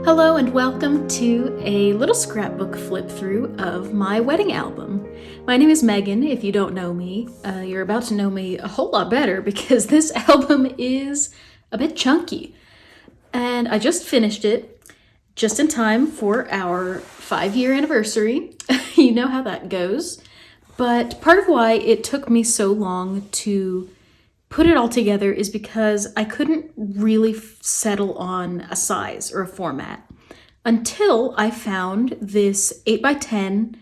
Hello and welcome to a little scrapbook flip through of my wedding album. My name is Megan. If you don't know me, you're about to know me a whole lot better because this album is a bit chunky. And I just finished it just in time for our 5-year anniversary. You know how that goes. But part of why it took me so long to put it all together is because I couldn't really settle on a size or a format until I found this 8x10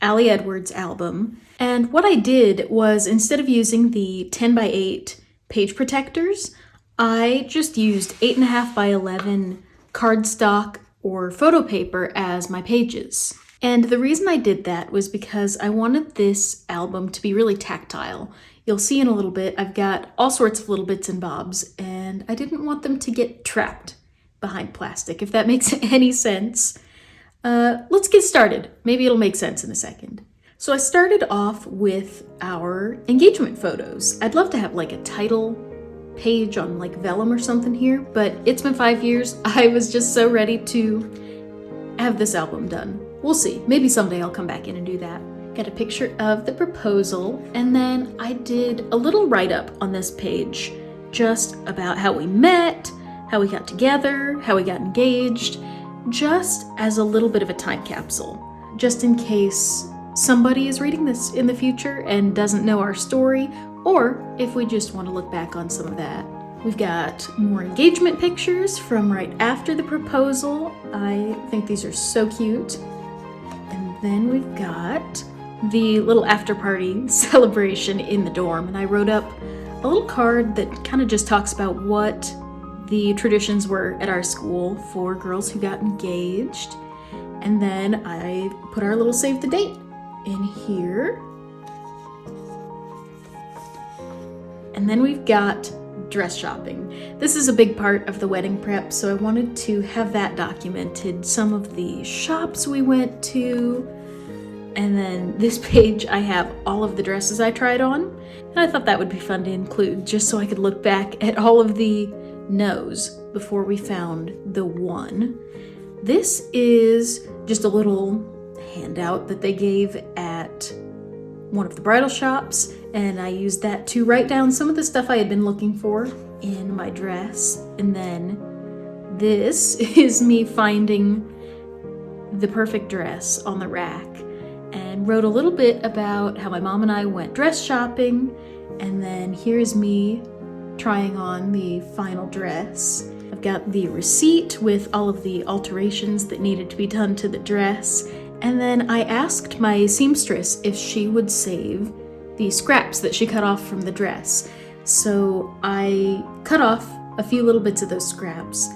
Ali Edwards album. And what I did was, instead of using the 10x8 page protectors, I just used 8.5x11 cardstock or photo paper as my pages. And the reason I did that was because I wanted this album to be really tactile. You'll see in a little bit, I've got all sorts of little bits and bobs, and I didn't want them to get trapped behind plastic, if that makes any sense. Let's get started. Maybe it'll make sense in a second. So I started off with our engagement photos. I'd love to have like a title page on like vellum or something here, but it's been 5 years. I was just so ready to have this album done. We'll see. Maybe someday I'll come back in and do that. Got a picture of the proposal, and then I did a little write-up on this page just about how we met, how we got together, how we got engaged, just as a little bit of a time capsule, just in case somebody is reading this in the future and doesn't know our story, or if we just want to look back on some of that. We've got more engagement pictures from right after the proposal. I think these are so cute. And then we've got the little after party celebration in the dorm, and I wrote up a little card that kind of just talks about what the traditions were at our school for girls who got engaged. And then I put our little save the date in here. And then we've got dress shopping. This is a big part of the wedding prep, so I wanted to have that documented. Some of the shops we went to. And then this page, I have all of the dresses I tried on. And I thought that would be fun to include, just so I could look back at all of the no's before we found the one. This is just a little handout that they gave at one of the bridal shops, and I used that to write down some of the stuff I had been looking for in my dress. And then this is me finding the perfect dress on the rack, and wrote a little bit about how my mom and I went dress shopping, and then here's me trying on the final dress. I've got the receipt with all of the alterations that needed to be done to the dress, and then I asked my seamstress if she would save the scraps that she cut off from the dress. So I cut off a few little bits of those scraps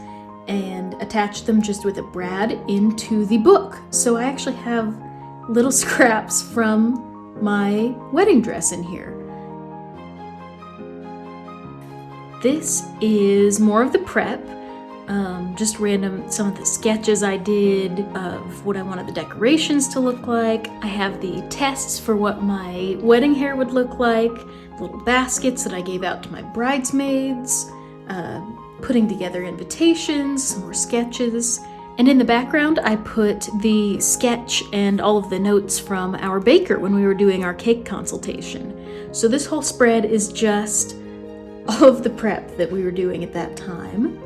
and attached them just with a brad into the book. So I actually have little scraps from my wedding dress in here. This is more of the prep, just random, some of the sketches I did of what I wanted the decorations to look like. I have the tests for what my wedding hair would look like, little baskets that I gave out to my bridesmaids, putting together invitations, some more sketches. And in the background, I put the sketch and all of the notes from our baker when we were doing our cake consultation. So this whole spread is just all of the prep that we were doing at that time.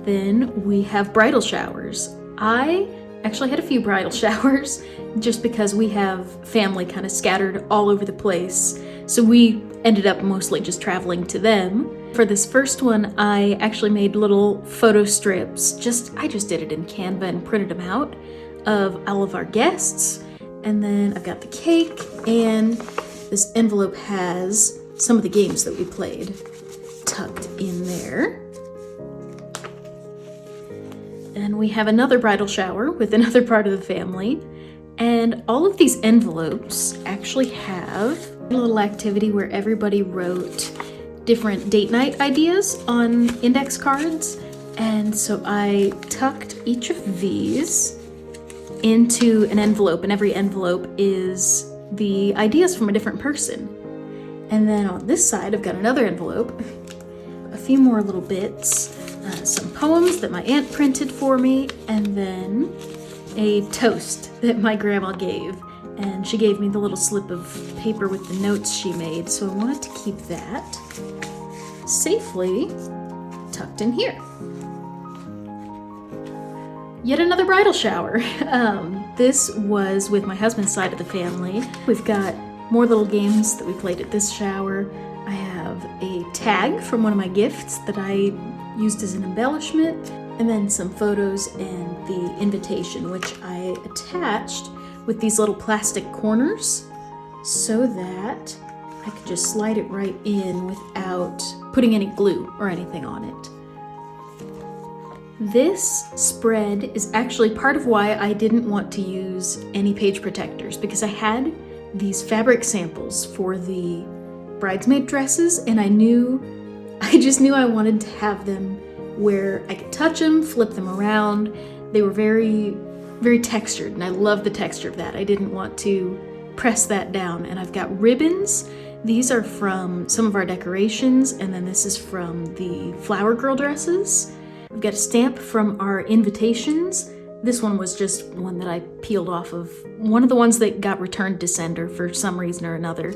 Then we have bridal showers. I actually had a few bridal showers just because we have family kind of scattered all over the place. So we ended up mostly just traveling to them. For this first one, I actually made little photo strips. I just did it in Canva and printed them out of all of our guests. And then I've got the cake, and this envelope has some of the games that we played tucked in there. And we have another bridal shower with another part of the family. And all of these envelopes actually have a little activity where everybody wrote different date night ideas on index cards. And so I tucked each of these into an envelope, and every envelope is the ideas from a different person. And then on this side, I've got another envelope, a few more little bits. some poems that my aunt printed for me, and then a toast that my grandma gave. And she gave me the little slip of paper with the notes she made, so I wanted to keep that safely tucked in here. Yet another bridal shower. This was with my husband's side of the family. We've got more little games that we played at this shower. I have a tag from one of my gifts that I used as an embellishment, and then some photos and the invitation, which I attached with these little plastic corners so that I could just slide it right in without putting any glue or anything on it. This spread is actually part of why I didn't want to use any page protectors, because I had these fabric samples for the bridesmaid dresses, and I just knew I wanted to have them where I could touch them, flip them around. They were very, very textured, and I love the texture of that. I didn't want to press that down. And I've got ribbons. These are from some of our decorations, and then this is from the flower girl dresses. I've got a stamp from our invitations. This one was just one that I peeled off of one of the ones that got returned to sender for some reason or another.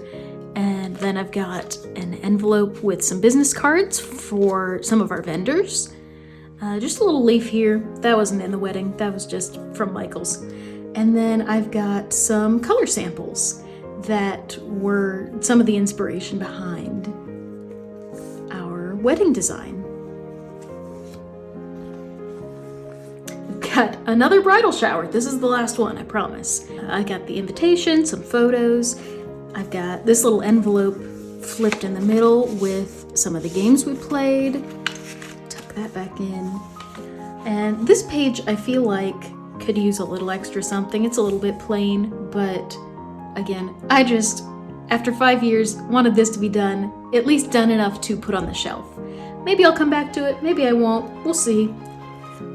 And then I've got an envelope with some business cards for some of our vendors. Just a little leaf here. That wasn't in the wedding. That was just from Michael's. And then I've got some color samples that were some of the inspiration behind our wedding design. We've got another bridal shower. This is the last one, I promise. I got the invitation, some photos. I've got this little envelope flipped in the middle with some of the games we played. Tuck that back in. And this page I feel like could use a little extra something. It's a little bit plain, but again, I just, after 5 years, wanted this to be done, at least done enough to put on the shelf. Maybe I'll come back to it, maybe I won't. We'll see.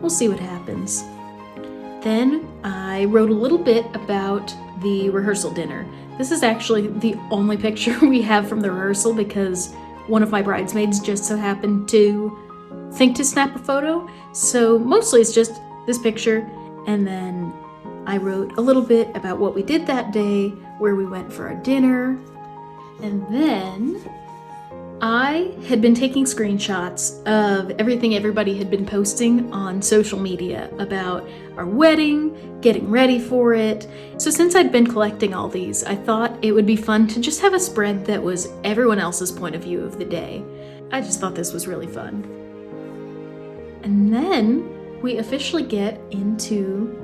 We'll see what happens. Then I wrote a little bit about the rehearsal dinner. This is actually the only picture we have from the rehearsal because one of my bridesmaids just so happened to think to snap a photo. So mostly it's just this picture, and then I wrote a little bit about what we did that day, where we went for our dinner, and then I had been taking screenshots of everything everybody had been posting on social media about our wedding, getting ready for it. So since I'd been collecting all these, I thought it would be fun to just have a spread that was everyone else's point of view of the day. I just thought this was really fun. And then we officially get into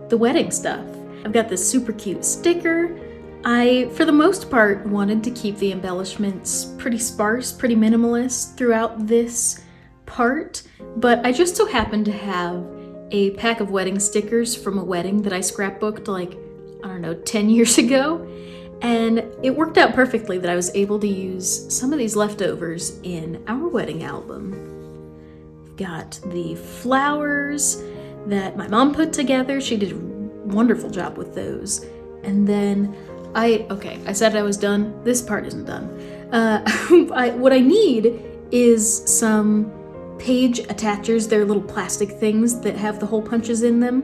the wedding stuff. I've got this super cute sticker. I, for the most part, wanted to keep the embellishments pretty sparse, pretty minimalist throughout this part, but I just so happened to have a pack of wedding stickers from a wedding that I scrapbooked like, 10 years ago, and it worked out perfectly that I was able to use some of these leftovers in our wedding album. I've got the flowers that my mom put together. She did a wonderful job with those. And then I said I was done. This part isn't done. What I need is some page attachers. They're little plastic things that have the hole punches in them.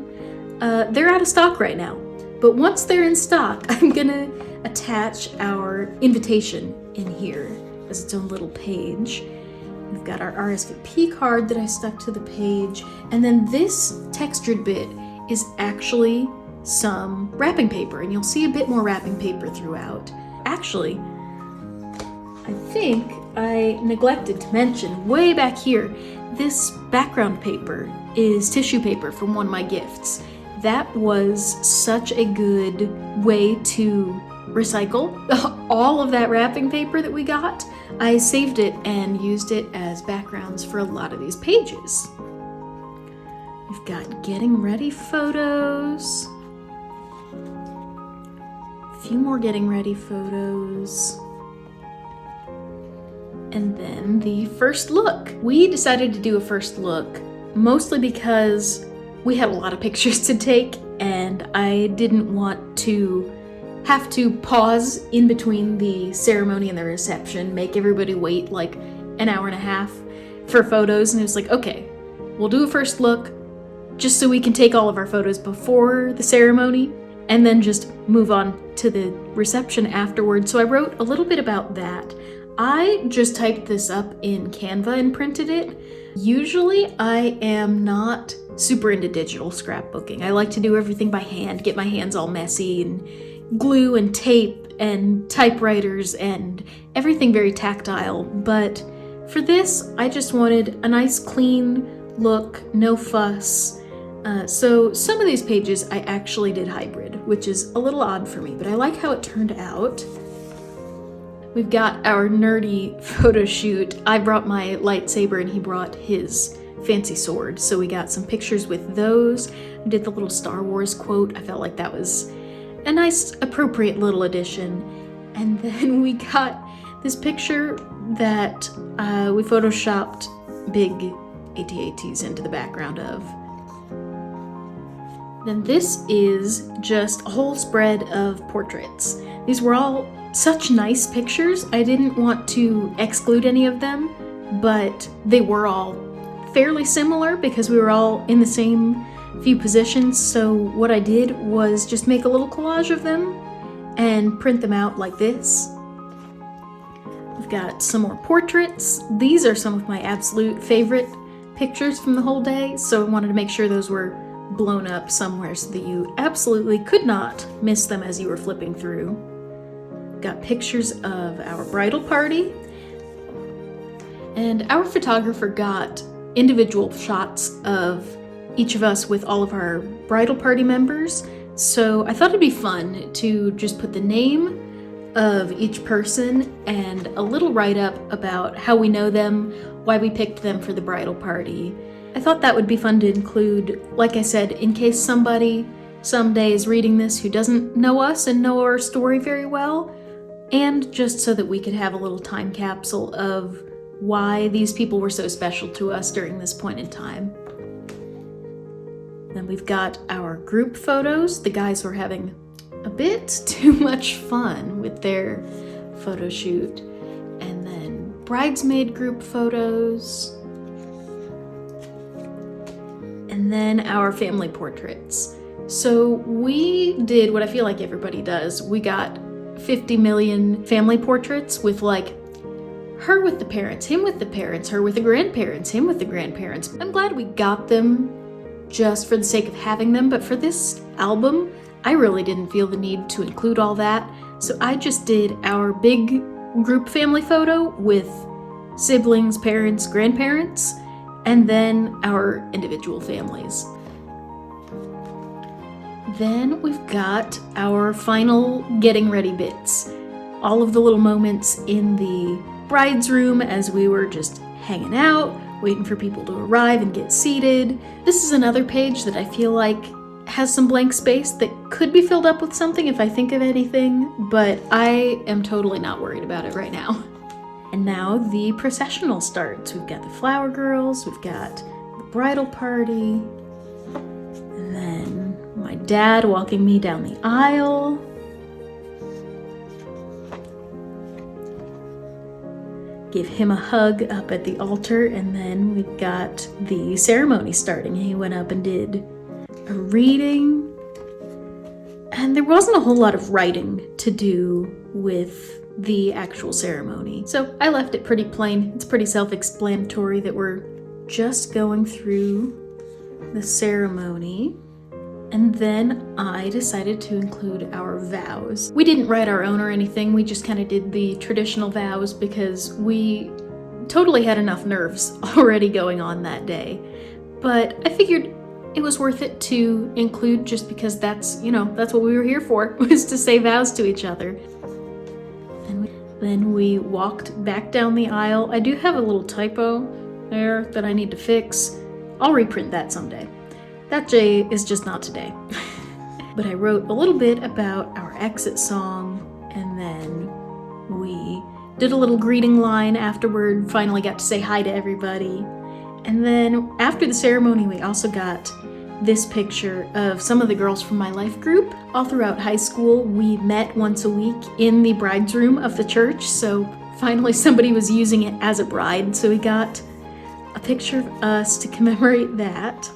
They're out of stock right now. But once they're in stock, I'm gonna attach our invitation in here as its own little page. We've got our RSVP card that I stuck to the page. And then this textured bit is actually some wrapping paper, and you'll see a bit more wrapping paper throughout. Actually, I think I neglected to mention way back here, this background paper is tissue paper from one of my gifts. That was such a good way to recycle all of that wrapping paper that we got. I saved it and used it as backgrounds for a lot of these pages. We've got getting ready photos. A few more getting ready photos. And then the first look. We decided to do a first look mostly because we had a lot of pictures to take and I didn't want to have to pause in between the ceremony and the reception, make everybody wait like an hour and a half for photos, and it was like, okay, we'll do a first look just so we can take all of our photos before the ceremony and then just move on to the reception afterwards. So I wrote a little bit about that. I just typed this up in Canva and printed it. Usually I am not super into digital scrapbooking. I like to do everything by hand, get my hands all messy, and glue and tape and typewriters and everything very tactile. But for this, I just wanted a nice clean look, no fuss. So some of these pages I actually did hybrid, which is a little odd for me, but I like how it turned out. We've got our nerdy photo shoot. I brought my lightsaber and he brought his fancy sword. So we got some pictures with those. I did the little Star Wars quote. I felt like that was a nice, appropriate little addition. And then we got this picture that we photoshopped big AT-ATs into the background of. Then this is just a whole spread of portraits. These were all such nice pictures. I didn't want to exclude any of them, but they were all fairly similar because we were all in the same few positions. So what I did was just make a little collage of them and print them out like this. We've got some more portraits. These are some of my absolute favorite pictures from the whole day, so I wanted to make sure those were blown up somewhere so that you absolutely could not miss them as you were flipping through. Got pictures of our bridal party, and our photographer got individual shots of each of us with all of our bridal party members. So I thought it'd be fun to just put the name of each person and a little write-up about how we know them, why we picked them for the bridal party. I thought that would be fun to include, like I said, in case somebody someday is reading this who doesn't know us and know our story very well, and just so that we could have a little time capsule of why these people were so special to us during this point in time. Then we've got our group photos. The guys were having a bit too much fun with their photo shoot. And then bridesmaid group photos. And then our family portraits. So we did what I feel like everybody does. We got 50 million family portraits with like her with the parents, him with the parents, her with the grandparents, him with the grandparents. I'm glad we got them just for the sake of having them, but for this album, I really didn't feel the need to include all that. So I just did our big group family photo with siblings, parents, grandparents, and then our individual families. Then we've got our final getting ready bits. All of the little moments in the bride's room as we were just hanging out, waiting for people to arrive and get seated. This is another page that I feel like has some blank space that could be filled up with something if I think of anything, but I am totally not worried about it right now. And now the processional starts. We've got the flower girls, we've got the bridal party, and then my dad walking me down the aisle. Give him a hug up at the altar, and then we got the ceremony starting. He went up and did a reading, and there wasn't a whole lot of writing to do with the actual ceremony. So I left it pretty plain. It's pretty self-explanatory that we're just going through the ceremony. And then I decided to include our vows. We didn't write our own or anything, we just kind of did the traditional vows because we totally had enough nerves already going on that day. But I figured it was worth it to include just because that's what we were here for, was to say vows to each other. And then we walked back down the aisle. I do have a little typo there that I need to fix. I'll reprint that someday. That J is just not today. But I wrote a little bit about our exit song, and then we did a little greeting line afterward, finally got to say hi to everybody. And then after the ceremony, we also got this picture of some of the girls from my life group. All throughout high school, we met once a week in the bride's room of the church, so finally somebody was using it as a bride, so we got a picture of us to commemorate that.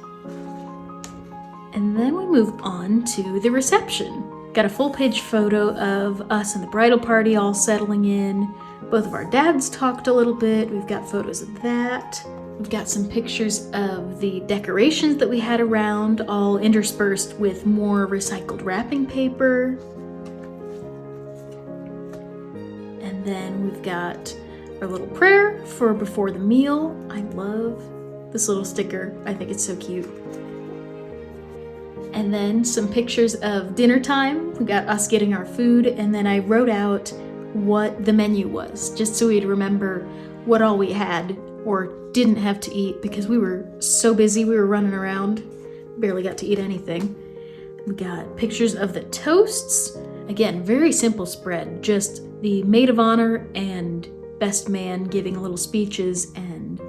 And then we move on to the reception. Got a full-page photo of us and the bridal party all settling in. Both of our dads talked a little bit. We've got photos of that. We've got some pictures of the decorations that we had around, all interspersed with more recycled wrapping paper. And then we've got our little prayer for before the meal. I love this little sticker. I think it's so cute. And then some pictures of dinner time. We got us getting our food, and then I wrote out what the menu was, just so we'd remember what all we had or didn't have to eat, because we were so busy, we were running around, barely got to eat anything. We got pictures of the toasts. Again, very simple spread, just the maid of honor and best man giving little speeches and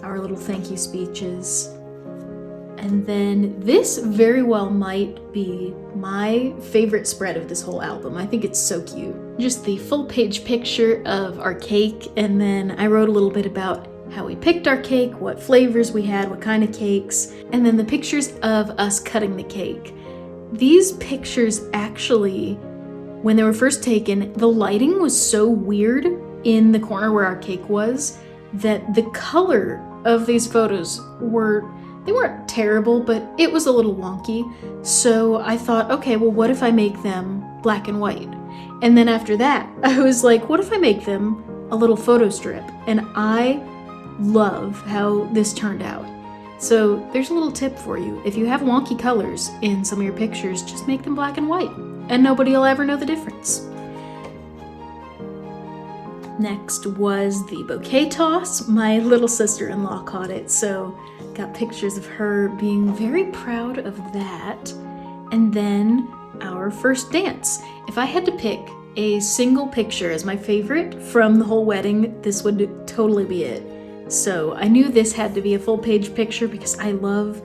our little thank you speeches. And then this very well might be my favorite spread of this whole album. I think it's so cute. Just the full page picture of our cake, and then I wrote a little bit about how we picked our cake, what flavors we had, what kind of cakes, and then the pictures of us cutting the cake. These pictures actually, when they were first taken, the lighting was so weird in the corner where our cake was that the color of these photos they weren't terrible, but it was a little wonky. So I thought, okay, well, what if I make them black and white? And then after that, I was like, what if I make them a little photo strip? And I love how this turned out. So there's a little tip for you. If you have wonky colors in some of your pictures, just make them black and white, and nobody will ever know the difference. Next was the bouquet toss. My little sister-in-law caught it, so got pictures of her being very proud of that. And then our first dance. If I had to pick a single picture as my favorite from the whole wedding, this would totally be it. So I knew this had to be a full page picture because I love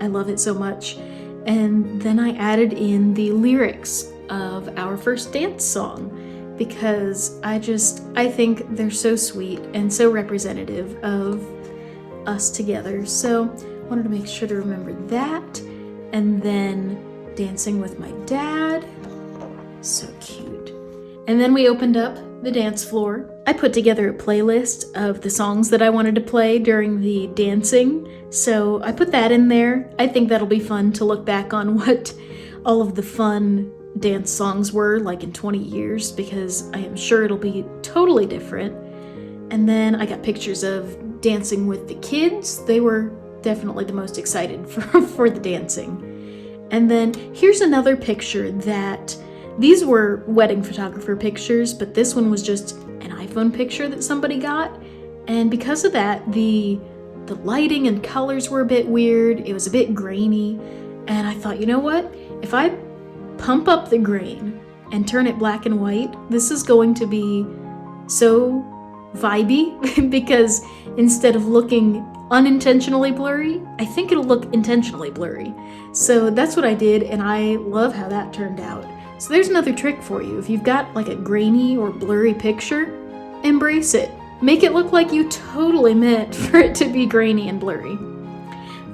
it so much. And then I added in the lyrics of our first dance song, because I think they're so sweet and so representative of us together. So I wanted to make sure to remember that. And then dancing with my dad. So cute. And then we opened up the dance floor. I put together a playlist of the songs that I wanted to play during the dancing. So I put that in there. I think that'll be fun to look back on what all of the fun dance songs were like in 20 years, because I am sure it'll be totally different. And then I got pictures of dancing with the kids. They were definitely the most excited for the dancing. And then here's another picture that these were wedding photographer pictures, but this one was just an iPhone picture that somebody got. And because of that, the lighting and colors were a bit weird. It was a bit grainy. And I thought, you know what? If I pump up the grain and turn it black and white, this is going to be so vibey because instead of looking unintentionally blurry, I think it'll look intentionally blurry. So that's what I did, and I love how that turned out. So there's another trick for you. If you've got like a grainy or blurry picture, embrace it. Make it look like you totally meant for it to be grainy and blurry.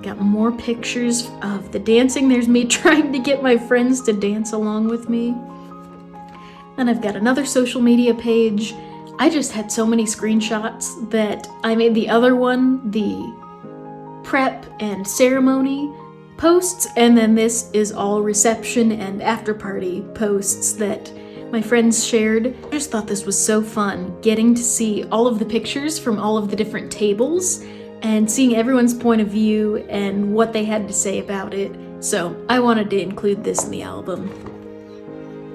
Got more pictures of the dancing. There's me trying to get my friends to dance along with me. Then I've got another social media page. I just had so many screenshots that I made the other one the prep and ceremony posts, and then this is all reception and after party posts that my friends shared. I just thought this was so fun, getting to see all of the pictures from all of the different tables and seeing everyone's point of view and what they had to say about it. So I wanted to include this in the album.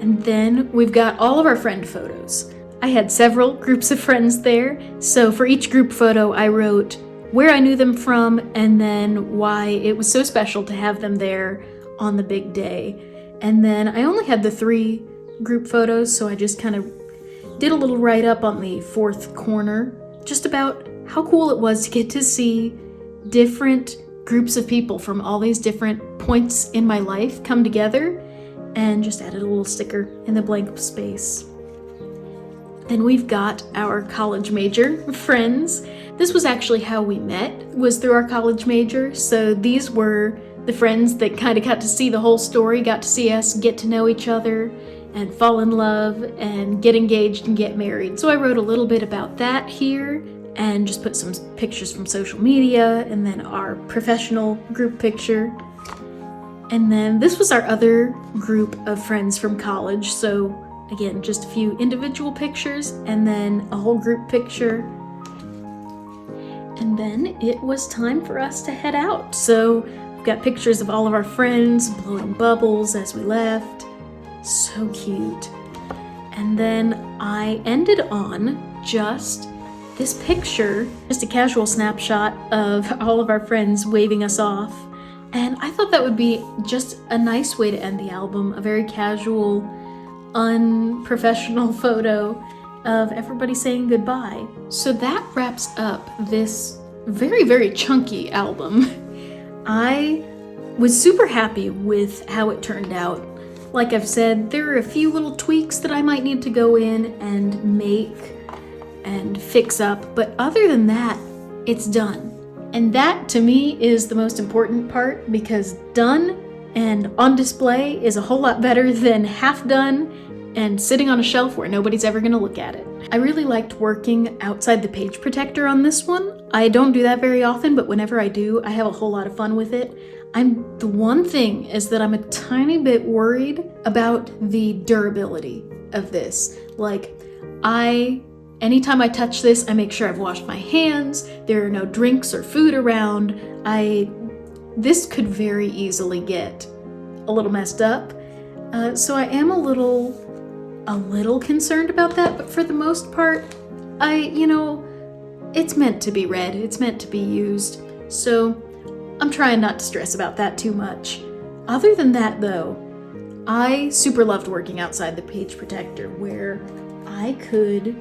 And then we've got all of our friend photos. I had several groups of friends there, so for each group photo I wrote where I knew them from and then why it was so special to have them there on the big day. And then I only had the 3 group photos, so I just kind of did a little write-up on the 4th corner just about how cool it was to get to see different groups of people from all these different points in my life come together, and just added a little sticker in the blank space. Then we've got our college major friends. This was actually how we met, was through our college major. So these were the friends that kind of got to see the whole story, got to see us get to know each other and fall in love and get engaged and get married. So I wrote a little bit about that here and just put some pictures from social media and then our professional group picture. And then this was our other group of friends from college. So again, just a few individual pictures and then a whole group picture. And then it was time for us to head out. So we've got pictures of all of our friends blowing bubbles as we left. So cute. And then I ended on just this picture, just a casual snapshot of all of our friends waving us off. And I thought that would be just a nice way to end the album, a very casual, unprofessional photo of everybody saying goodbye. So that wraps up this very, very chunky album. I was super happy with how it turned out. Like I've said, there are a few little tweaks that I might need to go in and make and fix up, but other than that, it's done. And that to me is the most important part, because done and on display is a whole lot better than half done and sitting on a shelf where nobody's ever gonna look at it. I really liked working outside the page protector on this one. I don't do that very often, but whenever I do, I have a whole lot of fun with it. The one thing is that I'm a tiny bit worried about the durability of this. Like, anytime I touch this, I make sure I've washed my hands, there are no drinks or food around. This could very easily get a little messed up. So I am a little concerned about that, but for the most part, it's meant to be read, it's meant to be used. So I'm trying not to stress about that too much. Other than that though, I super loved working outside the page protector where I could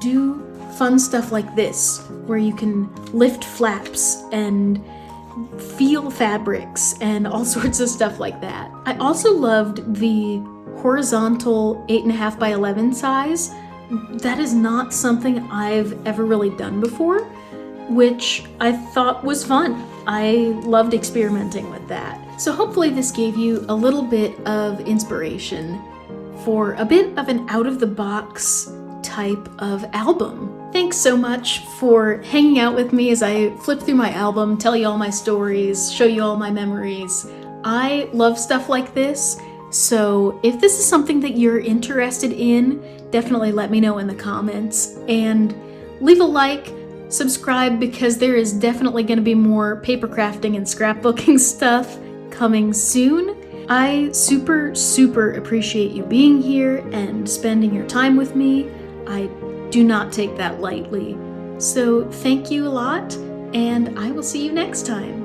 do fun stuff like this, where you can lift flaps and feel fabrics and all sorts of stuff like that. I also loved the horizontal 8.5 by 11 size. That is not something I've ever really done before, which I thought was fun. I loved experimenting with that. So hopefully this gave you a little bit of inspiration for a bit of an out-of-the-box type of album. Thanks so much for hanging out with me as I flip through my album, tell you all my stories, show you all my memories. I love stuff like this, so if this is something that you're interested in, definitely let me know in the comments. And leave a like, subscribe, because there is definitely going to be more paper crafting and scrapbooking stuff coming soon. I super, super appreciate you being here and spending your time with me. I do not take that lightly. So thank you a lot, and I will see you next time.